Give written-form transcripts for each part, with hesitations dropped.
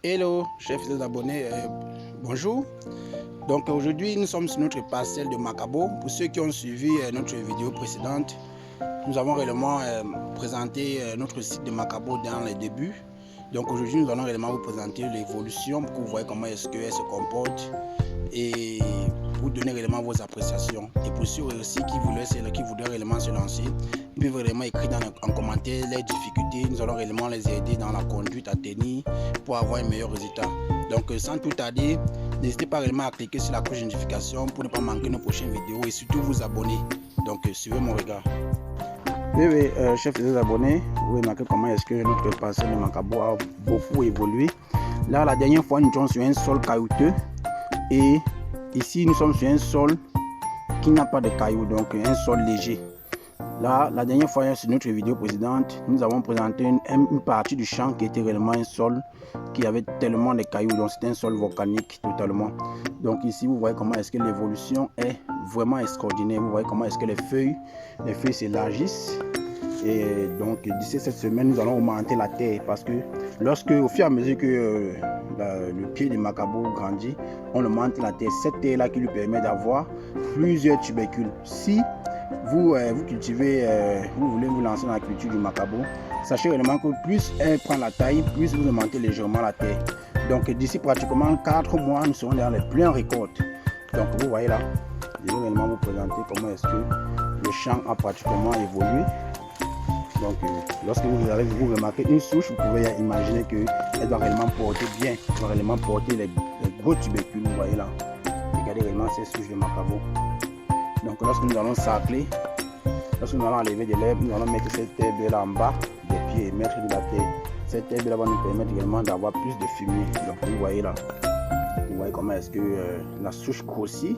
Hello, chers fidèles abonnés, bonjour. Donc aujourd'hui, nous sommes sur notre parcelle de Macabo. Pour ceux qui ont suivi notre vidéo précédente, nous avons réellement présenté notre site de Macabo dans les débuts. Donc aujourd'hui, nous allons réellement vous présenter l'évolution pour que vous voyez comment est-ce qu'elle se comporte et vous donner réellement vos appréciations. Et pour ceux aussi qui voudraient réellement se lancer, ils peuvent vraiment écrire en commentaire les difficultés. Nous allons réellement les aider dans la conduite à tenir pour avoir un meilleur résultat. Donc sans tout tarder, n'hésitez pas réellement à cliquer sur la cloche de notification pour ne pas manquer nos prochaines vidéos et surtout vous abonner. Donc suivez mon regard. Oui, chers abonnés, vous remarquez comment est-ce que notre parcelle de Macabo a beaucoup évolué. Là, la dernière fois, nous étions sur un sol caillouteux et ici, nous sommes sur un sol qui n'a pas de cailloux, donc un sol léger. Là, la dernière fois, sur notre vidéo précédente, nous avons présenté une partie du champ qui était réellement un sol qui avait tellement de cailloux, donc c'était un sol volcanique totalement. Donc ici, vous voyez comment est-ce que l'évolution est vraiment extraordinaire. Vous voyez comment est-ce que les feuilles s'élargissent. Et donc d'ici cette semaine, nous allons augmenter la terre parce que au fur et à mesure que le pied de Macabo grandit, on augmente la terre. Cette terre là qui lui permet d'avoir plusieurs tubercules. Si vous cultivez, vous voulez vous lancer dans la culture du Macabo, sachez réellement que plus elle prend la taille, plus vous augmentez légèrement la terre. Donc d'ici pratiquement 4 mois, nous serons dans les pleines récoltes. Donc vous voyez là, je vais réellement vous présenter comment est-ce que le champ a pratiquement évolué. Donc lorsque vous remarquez une souche, vous pouvez imaginer qu'elle doit réellement porter bien, elle doit réellement porter les gros tubercules, vous voyez là. Regardez réellement ces souches de Macabo. Donc lorsque nous allons sacler, lorsque nous allons enlever de l'herbe, nous allons mettre cette herbe là en bas des pieds et mettre de la terre. Cette herbe là va nous permettre également d'avoir plus de fumier. Donc vous voyez là, vous voyez comment est-ce que la souche grossit.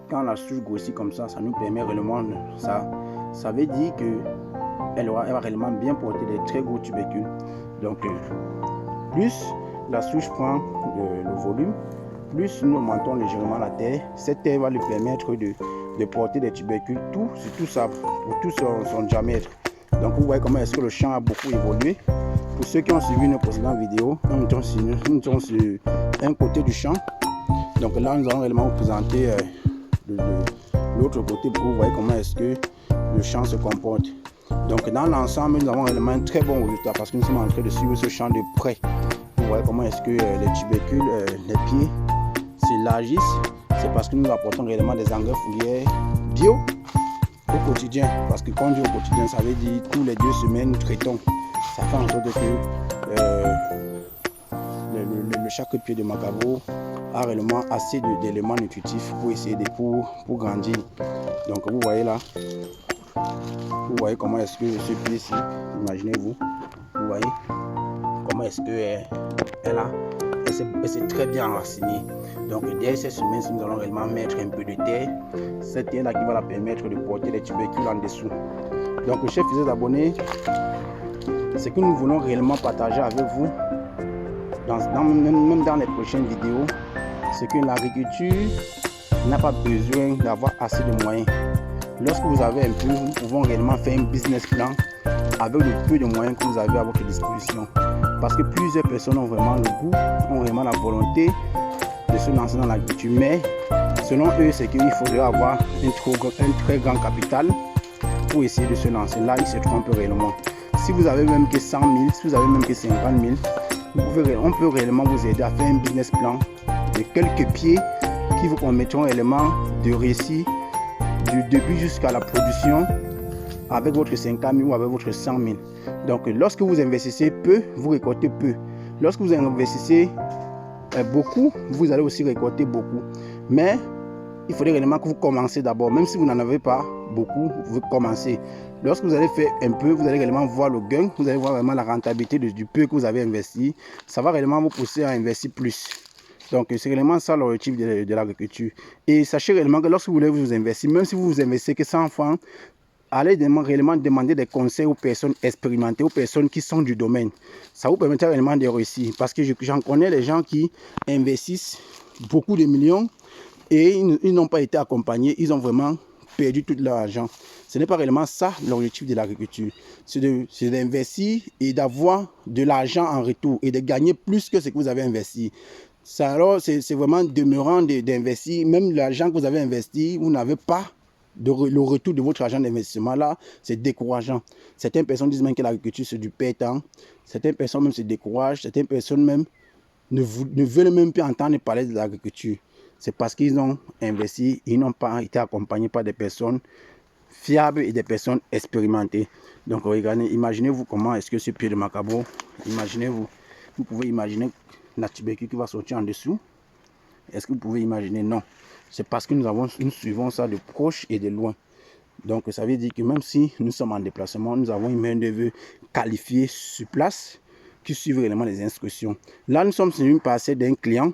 Quand la souche grossit comme ça, ça nous permet réellement, ça veut dire que elle va réellement bien porter des très gros tubercules. Donc plus la souche prend le volume, plus nous augmentons légèrement la terre. Cette terre va lui permettre de porter des tubercules pour tout son diamètre. Donc vous voyez comment est-ce que le champ a beaucoup évolué. Pour ceux qui ont suivi nos précédentes vidéos, nous sommes sur un côté du champ. Donc là nous allons réellement vous présenter l'autre côté pour que vous voyez comment est-ce que le champ se comporte. Donc dans l'ensemble, nous avons réellement un très bon résultat parce que nous sommes en train de suivre ce champ de près. Vous voyez comment est-ce que les tubercules, les pieds s'élargissent. C'est parce que nous apportons réellement des engrais foliaires bio au quotidien. Parce que quand on dit au quotidien, ça veut dire tous les 2 semaines, nous traitons. Ça fait en sorte que chaque pied de Macabo a réellement assez d'éléments nutritifs pour essayer pour grandir. Donc vous voyez là. Vous voyez comment est-ce que ce pied-ci, imaginez-vous, vous voyez comment est-ce que elle s'est très bien enracinée. Donc dès cette semaine, nous allons réellement mettre un peu de terre. Cette terre-là qui va la permettre de porter les tubercules en dessous. Donc chers fidèles abonnés, ce que nous voulons réellement partager avec vous, même dans les prochaines vidéos, c'est que l'agriculture n'a pas besoin d'avoir assez de moyens. Lorsque vous avez un peu, nous pouvons réellement faire un business plan avec le peu de moyens que vous avez à votre disposition. Parce que plusieurs personnes ont vraiment le goût, ont vraiment la volonté de se lancer dans l'agriculture. Mais selon eux, c'est qu'il faudrait avoir un très grand capital pour essayer de se lancer. Là, ils se trompent réellement. Si vous avez même que 100 000, si vous avez même que 50 000, on peut réellement vous aider à faire un business plan de quelques pieds qui vous permettront réellement de réussir du début jusqu'à la production avec votre 50 000 ou avec votre 100 000. Donc lorsque vous investissez peu, vous récoltez peu. Lorsque vous investissez beaucoup, vous allez aussi récolter beaucoup. Mais il faudrait réellement que vous commencez d'abord. Même si vous n'en avez pas beaucoup, vous commencez. Lorsque vous allez faire un peu, vous allez réellement voir le gain. Vous allez voir vraiment la rentabilité du peu que vous avez investi. Ça va réellement vous pousser à investir plus. Donc c'est réellement ça l'objectif de l'agriculture. Et sachez réellement que lorsque vous voulez vous investir, même si vous vous investissez que 100 francs, allez réellement demander des conseils aux personnes expérimentées, aux personnes qui sont du domaine. Ça vous permettra réellement de réussir. Parce que j'en connais les gens qui investissent beaucoup de millions et ils n'ont pas été accompagnés. Ils ont vraiment perdu tout leur argent. Ce n'est pas réellement ça l'objectif de l'agriculture. C'est d'investir et d'avoir de l'argent en retour et de gagner plus que ce que vous avez investi. Ça, alors, c'est vraiment demeurant d'investir. Même l'argent que vous avez investi, vous n'avez pas le retour de votre argent d'investissement. Là, c'est décourageant. Certaines personnes disent même que l'agriculture, c'est du perdant. Certaines personnes même se découragent. Certaines personnes même ne veulent même plus entendre parler de l'agriculture. C'est parce qu'ils ont investi, ils n'ont pas été accompagnés par des personnes fiables et des personnes expérimentées. Donc regardez, imaginez-vous comment est-ce que ce pied de Macabo, imaginez-vous, vous pouvez imaginer la tubercule qui va sortir en dessous. Est-ce que vous pouvez imaginer? Non. C'est parce que nous suivons ça de proche et de loin. Donc ça veut dire que même si nous sommes en déplacement, nous avons une main-d'œuvre qualifiée sur place qui suit réellement les instructions. Là, nous sommes sur une parcelle d'un client.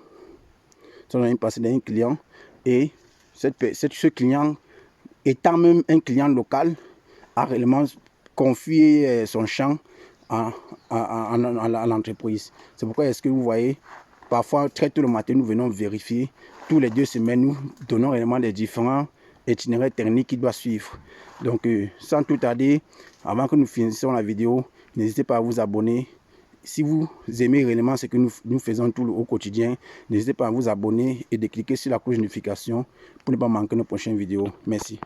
Et ce client, étant même un client local, a réellement confié son champ à l'entreprise. C'est pourquoi est-ce que vous voyez, parfois très tôt le matin, nous venons vérifier. Tous les 2 semaines, nous donnons réellement les différents itinéraires techniques qu'il doit suivre. Donc, sans tout tarder, avant que nous finissions la vidéo, n'hésitez pas à vous abonner. Si vous aimez réellement ce que nous faisons au quotidien, n'hésitez pas à vous abonner et de cliquer sur la cloche de notification pour ne pas manquer nos prochaines vidéos. Merci.